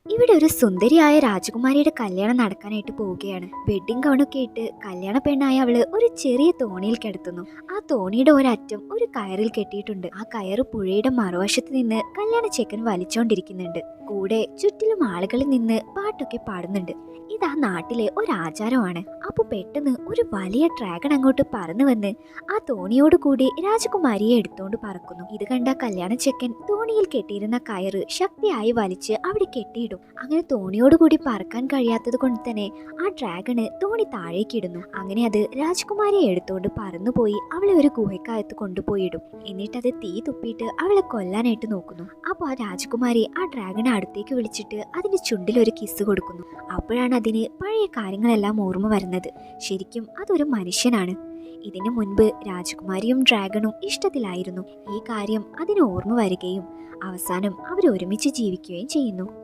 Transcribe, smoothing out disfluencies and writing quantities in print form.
ഇവിടെ ഒരു സുന്ദരിയായ രാജകുമാരിയുടെ കല്യാണം നടക്കാനായിട്ട് പോവുകയാണ്. വെഡിങ് ഗൗണൊക്കെ ഇട്ട് കല്യാണ പെണ്ണായ അവള് ഒരു ചെറിയ തോണിയിൽ കിടത്തുന്നു. ആ തോണിയുടെ ഒരറ്റം ഒരു കയറിൽ കെട്ടിയിട്ടുണ്ട്. ആ കയറ് പുഴയുടെ മറുവശത്ത് നിന്ന് കല്യാണ ചെക്കൻ വലിച്ചോണ്ടിരിക്കുന്നുണ്ട്. കൂടെ ചുറ്റിലും ആളുകളിൽ നിന്ന് പാട്ടൊക്കെ പാടുന്നുണ്ട്. ഇതാ നാട്ടിലെ ഒരു ആചാരമാണ്. അപ്പൊ പെട്ടെന്ന് ഒരു വലിയ ഡ്രാഗൺ അങ്ങോട്ട് പറന്നു വന്ന് ആ തോണിയോട് കൂടി രാജകുമാരിയെ എടുത്തോണ്ട് പറക്കുന്നു. ഇത് കണ്ട കല്യാണ ചെക്കൻ തോണിയിൽ കെട്ടിയിരുന്ന കയറ് ശക്തിയായി വലിച്ച് അവിടെ കെട്ടിയിടും. അങ്ങനെ തോണിയോട് കൂടി പറക്കാൻ കഴിയാത്തത് കൊണ്ട് തന്നെ ആ ഡ്രാഗണ് തോണി താഴേക്കിടുന്നു. അങ്ങനെ അത് രാജകുമാരിയെ എടുത്തോണ്ട് പറന്നുപോയി അവളെ ഒരു ഗുഹയ്ക്കകത്ത് കൊണ്ടുപോയിടും. എന്നിട്ട് അത് തീ തുപ്പിയിട്ട് അവളെ കൊല്ലാനായിട്ട് നോക്കുന്നു. അപ്പോൾ ആ രാജകുമാരി ആ ഡ്രാഗണെ അടുത്തേക്ക് വിളിച്ചിട്ട് അതിന്റെ ചുണ്ടിൽ ഒരു കിസ് കൊടുക്കുന്നു. അപ്പോഴാണ് അതിന് പഴയ കാര്യങ്ങളെല്ലാം ഓർമ്മ വരുന്നത്. ശരിക്കും അതൊരു മനുഷ്യനാണ്. ഇതിനു മുൻപ് രാജകുമാരിയും ഡ്രാഗണും ഇഷ്ടത്തിലായിരുന്നു. ഈ കാര്യം അതിന് ഓർമ്മ വരികയും അവസാനം അവർ ഒരുമിച്ച് ജീവിക്കുകയും ചെയ്യുന്നു.